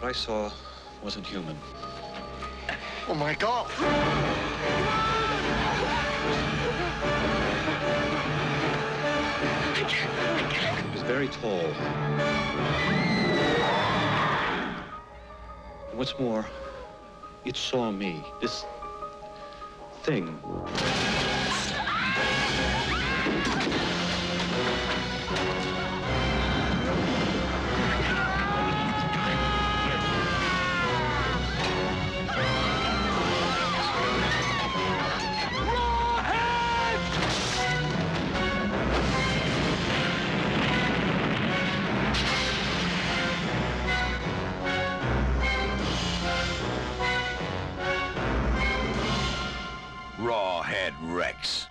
What I saw wasn't human. Oh my God! It was very tall. And what's more, it saw me. This thing. Rawhead Rex.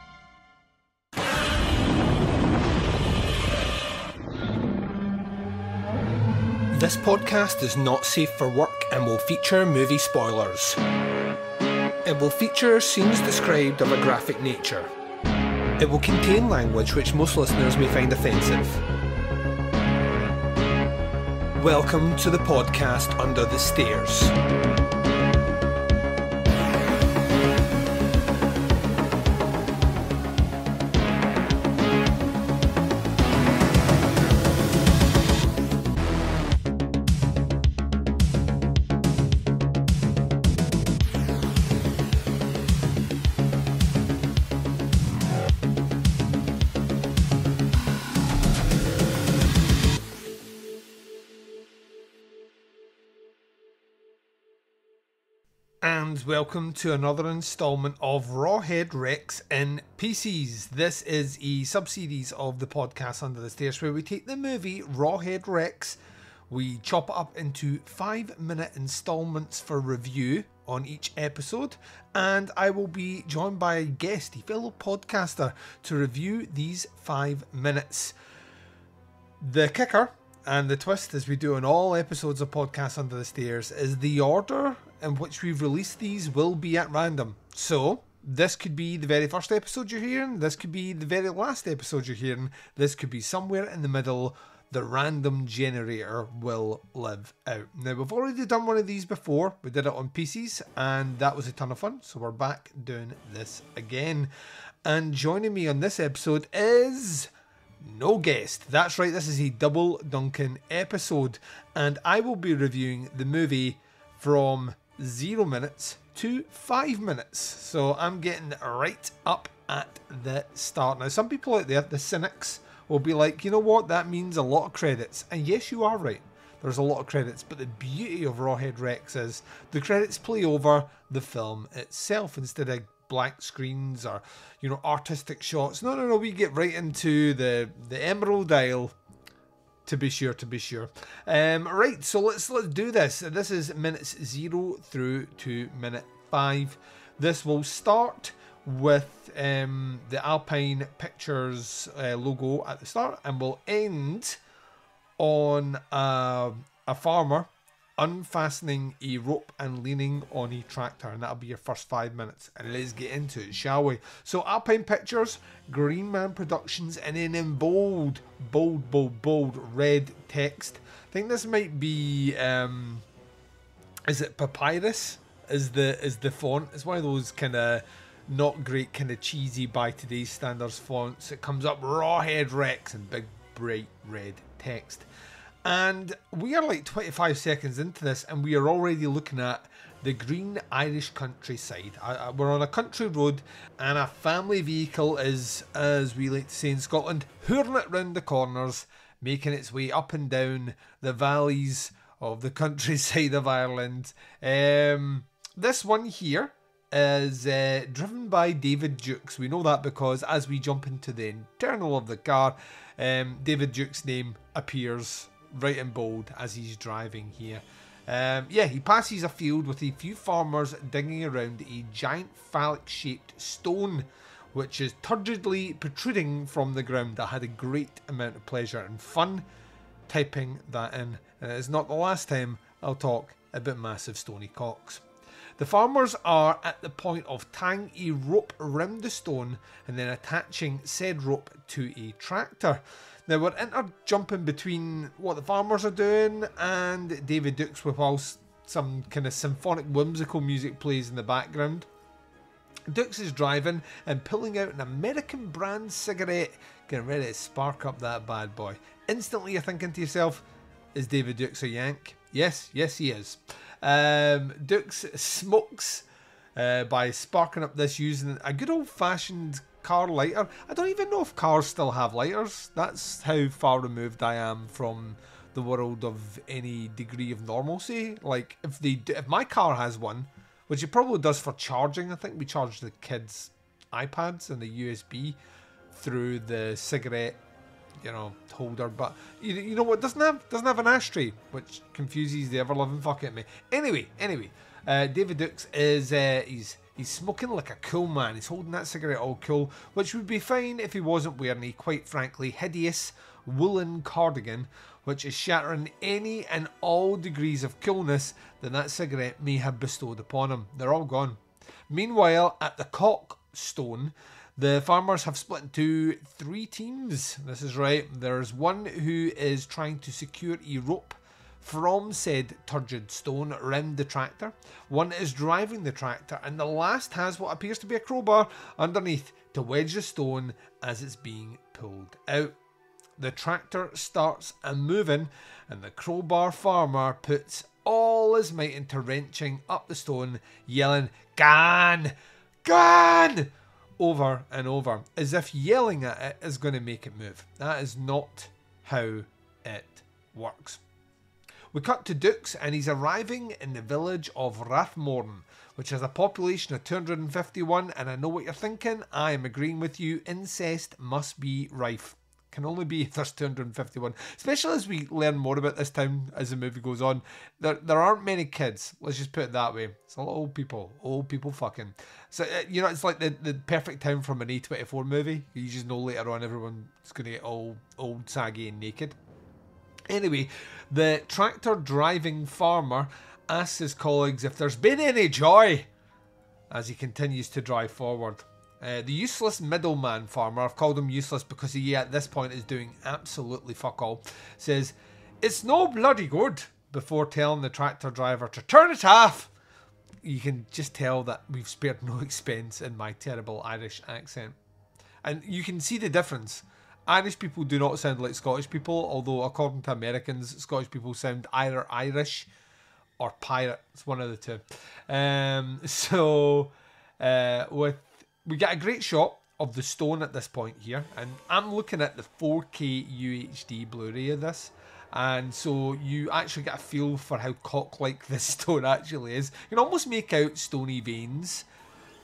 This podcast is not safe for work and will feature movie spoilers. It will feature scenes described of a graphic nature. It will contain language which most listeners may find offensive. Welcome to the podcast Under the Stairs. And welcome to another instalment of Rawhead Rex in Pieces. This is a sub-series of the podcast Under the Stairs where we take the movie Rawhead Rex, we chop it up into 5-minute installments for review on each episode, and I will be joined by a guest, a fellow podcaster, to review these 5 minutes. The kicker and the twist, as we do on all episodes of Podcasts Under the Stairs, is the order in which we've released these will be at random. So, this could be the very first episode you're hearing, this could be the very last episode you're hearing, this could be somewhere in the middle. The random generator will live out. Now, we've already done one of these before. We did it on Pieces, and that was a ton of fun. So we're back doing this again. And joining me on this episode is no guest. That's right, this is a Double Duncan episode. And I will be reviewing the movie from 0 minutes to 5 minutes. So I'm getting right up at the start. Now, some people out there, the cynics, will be like, you know what, that means a lot of credits. And yes, you are right. There's a lot of credits. But the beauty of Rawhead Rex is the credits play over the film itself instead of blank screens or, you know, artistic shots. No, we get right into the Emerald Isle. To be sure. Right, so let's do this. This is minutes 0 through to minute 5. This will start with the Alpine Pictures logo at the start, and will end on a farmer unfastening a rope and leaning on a tractor, and that'll be your first 5 minutes. And let's get into it, shall we? So Alpine Pictures, Green Man Productions, and then in bold red text. I think this might be is it Papyrus? Is the font? It's one of those kind of not great, kind of cheesy by today's standards fonts. It comes up Rawhead Rex in big bright red text. And we are like 25 seconds into this, and we are already looking at the green Irish countryside. We're on a country road, and a family vehicle is, as we like to say in Scotland, hooring it round the corners, making its way up and down the valleys of the countryside of Ireland. This one here is driven by David Jukes. We know that because as we jump into the internal of the car, David Jukes' name appears right in bold as he's driving here. He passes a field with a few farmers digging around a giant phallic-shaped stone which is turgidly protruding from the ground. I had a great amount of pleasure and fun typing that in, and it's not the last time I'll talk about massive stony cocks. The farmers are at the point of tying a rope around the stone and then attaching said rope to a tractor. Now we're jumping between what the farmers are doing and David Dukes, whilst some kind of symphonic whimsical music plays in the background. Dukes is driving and pulling out an American brand cigarette, getting ready to spark up that bad boy. Instantly you're thinking to yourself, is David Dukes a Yank? Yes, he is. Dukes smokes by sparking up this using a good old-fashioned car lighter. I don't even know if cars still have lighters. That's how far removed I am from the world of any degree of normalcy. Like, if my car has one, which it probably does for charging. I think we charge the kids' iPads and the USB through the cigarette, holder. But you know what? Doesn't have an ashtray, which confuses the ever loving fuck out of me. Anyway, David Dukes is he's smoking like a cool man. He's holding that cigarette all cool, which would be fine if he wasn't wearing a quite frankly hideous woolen cardigan, which is shattering any and all degrees of coolness that cigarette may have bestowed upon him. They're all gone. Meanwhile, at the Cockstone, the farmers have split into 3 teams. This is right. There's one who is trying to secure a rope from said turgid stone around the tractor. One is driving the tractor, and the last has what appears to be a crowbar underneath to wedge the stone as it's being pulled out. The tractor starts moving, and the crowbar farmer puts all his might into wrenching up the stone, yelling, "Gan! Gan!" over and over, as if yelling at it is going to make it move. That is not how it works. We cut to Dukes, and he's arriving in the village of Rathmorn, which has a population of 251, and I know what you're thinking. I am agreeing with you. Incest must be rife. Can only be if there's 251, especially as we learn more about this town as the movie goes on. There aren't many kids, let's just put it that way. It's a lot of old people fucking. So it's like the perfect town from an A24 movie. You just know later on everyone's going to get all old, saggy and naked. Anyway, the tractor driving farmer asks his colleagues if there's been any joy as he continues to drive forward. The useless middleman farmer, I've called him useless because he at this point is doing absolutely fuck all, says, "It's no bloody good," before telling the tractor driver to turn it off. You can just tell that we've spared no expense in my terrible Irish accent. And you can see the difference. Irish people do not sound like Scottish people, although according to Americans, Scottish people sound either Irish or pirate. It's one of the two. We get a great shot of the stone at this point here, and I'm looking at the 4K UHD Blu-ray of this, and so you actually get a feel for how cock-like this stone actually is. You can almost make out stony veins,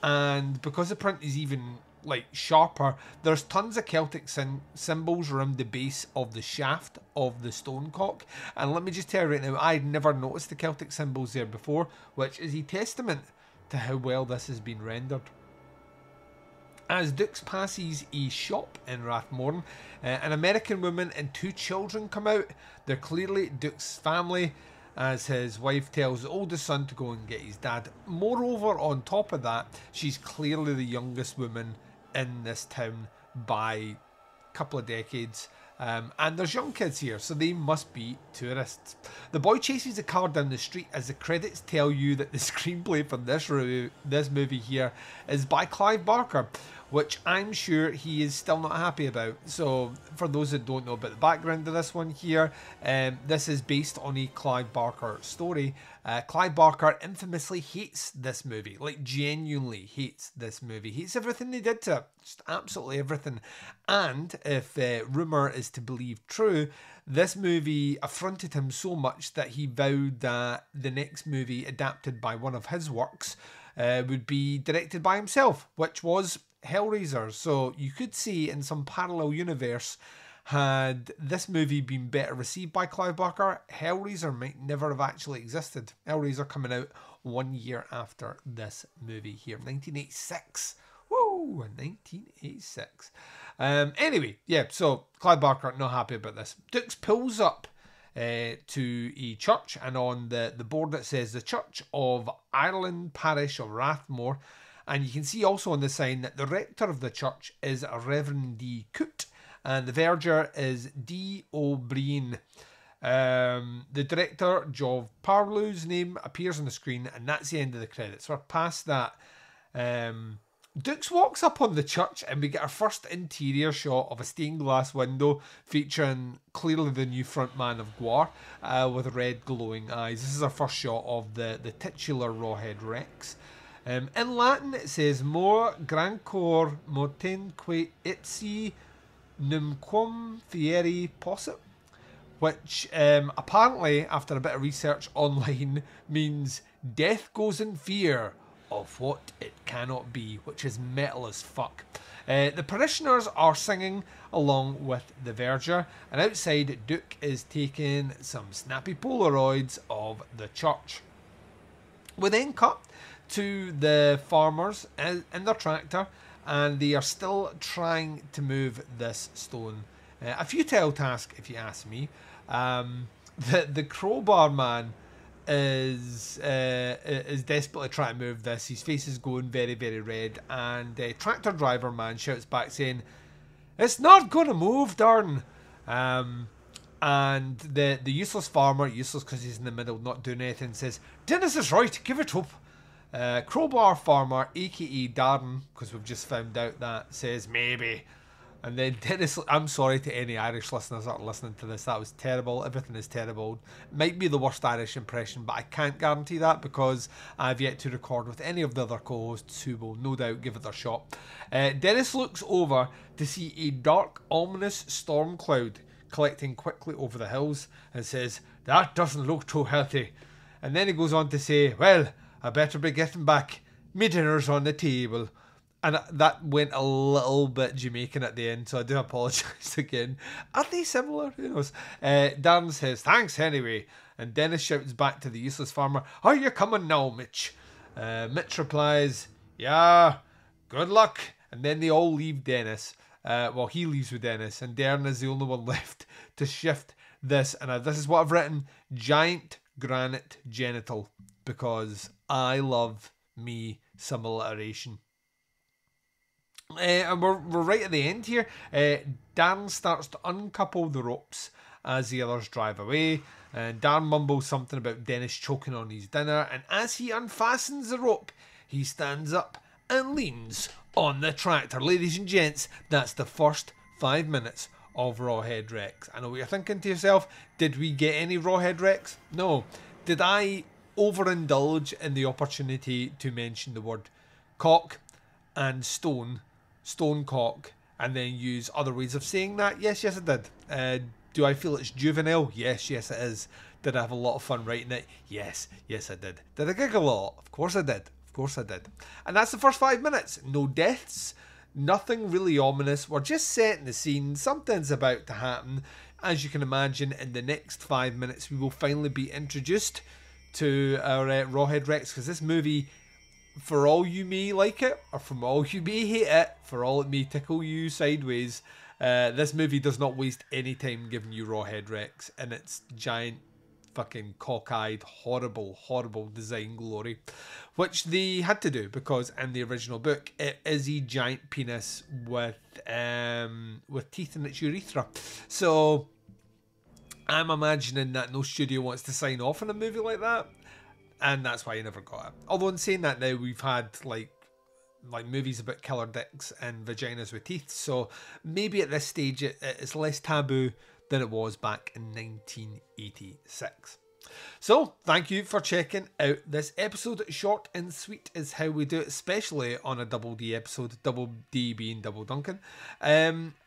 and because the print is even like sharper, there's tons of Celtic symbols around the base of the shaft of the stone cock. And let me just tell you right now, I'd never noticed the Celtic symbols there before, which is a testament to how well this has been rendered. As Dukes passes a shop in Rathmorn, an American woman and 2 children come out. They're clearly Dukes' family, as his wife tells the oldest son to go and get his dad. Moreover, on top of that, she's clearly the youngest woman in this town by a couple of decades. And there's young kids here, so they must be tourists. The boy chases a car down the street as the credits tell you that the screenplay for this movie here is by Clive Barker, which I'm sure he is still not happy about. So for those that don't know about the background of this one here, this is based on a Clive Barker story. Clive Barker infamously hates this movie, like genuinely hates this movie. Hates everything they did to it, just absolutely everything. And if rumour is to believe true, this movie affronted him so much that he vowed that the next movie adapted by one of his works would be directed by himself, which was Hellraiser. So you could see in some parallel universe, had this movie been better received by Clive Barker, Hellraiser might never have actually existed. Hellraiser coming out 1 year after this movie here, 1986. Woo, 1986. Anyway, yeah, so Clive Barker not happy about this. Dukes pulls up to a church, and on the board it says the Church of Ireland Parish of Rathmore, and you can see also on the sign that the rector of the church is Reverend D. Coote, and the verger is D. O'Brien. The director, Jov Parlou's name appears on the screen, and that's the end of the credits. We're past that. Dukes walks up on the church, and we get our first interior shot of a stained glass window featuring clearly the new frontman of Gwar with red glowing eyes. This is our first shot of the titular Rawhead Rex. In Latin, it says "More grancor motenque itsi numquam fieri possit," which apparently, after a bit of research online, means death goes in fear of what it cannot be, which is metal as fuck. The parishioners are singing along with the verger, and outside Duke is taking some snappy Polaroids of the church. We then cut to the farmers in their tractor, and they are still trying to move this stone. A futile task, if you ask me. The crowbar man is desperately trying to move this. His face is going very, very red, and the tractor driver man shouts back saying, "It's not going to move, darn." And the useless farmer, useless because he's in the middle not doing anything, says, "Dennis is right, give it up." Crowbar farmer, aka Darren, because we've just found out that, says maybe. And then Dennis, I'm sorry to any Irish listeners that are listening to this, that was terrible. Everything is terrible. It might be the worst Irish impression, but I can't guarantee that because I've yet to record with any of the other co-hosts who will no doubt give it their shot. Dennis looks over to see a dark, ominous storm cloud collecting quickly over the hills and says, "That doesn't look too healthy." And then he goes on to say, "Well, I better be getting back. Me dinner's on the table." And that went a little bit Jamaican at the end, so I do apologise again. Are they similar? Who knows? Darren says, "Thanks anyway." And Dennis shouts back to the useless farmer, "Are you coming now, Mitch?" Mitch replies, "Yeah, good luck." And then they all leave Dennis. Well, he leaves with Dennis, and Darren is the only one left to shift this. And this is what I've written: giant granite genital, because I love me some alliteration. And we're right at the end here. Dan starts to uncouple the ropes as the others drive away. And Dan mumbles something about Dennis choking on his dinner. And as he unfastens the rope, he stands up and leans on the tractor. Ladies and gents, that's the first 5 minutes of Rawhead Rex. I know what you're thinking to yourself. Did we get any Rawhead Rex? No. Did I overindulge in the opportunity to mention the word cock and stone cock, and then use other ways of saying that? Yes, I did. Do I feel it's juvenile? Yes, it is. Did I have a lot of fun writing it? Yes, I did. Did I giggle a lot? Of course I did. And that's the first 5 minutes. No deaths, nothing really ominous. We're just setting the scene. Something's about to happen. As you can imagine, in the next 5 minutes, we will finally be introduced to our Rawhead Rex, because this movie, for all you may like it, or from all you may hate it, for all it may tickle you sideways, this movie does not waste any time giving you Rawhead Rex and its giant fucking cockeyed, horrible design glory, which they had to do because in the original book it is a giant penis with teeth in its urethra. So I'm imagining that no studio wants to sign off on a movie like that, and that's why I never got it. Although in saying that, now we've had like movies about killer dicks and vaginas with teeth, so maybe at this stage it's less taboo than it was back in 1986. So, thank you for checking out this episode. Short and sweet is how we do it, especially on a Double D episode, Double D being Double Duncan.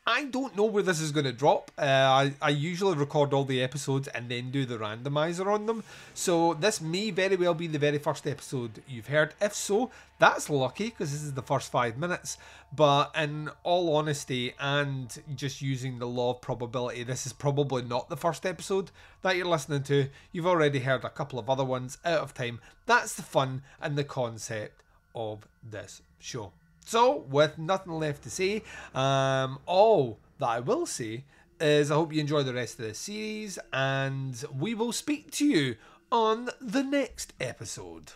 I don't know where this is going to drop. I usually record all the episodes and then do the randomizer on them. So this may very well be the very first episode you've heard. If so, that's lucky because this is the first 5 minutes. But in all honesty and just using the law of probability, this is probably not the first episode that you're listening to. You've already heard a couple of other ones out of time. That's the fun and the concept of this show. So, with nothing left to say, all that I will say is I hope you enjoy the rest of the series, and we will speak to you on the next episode.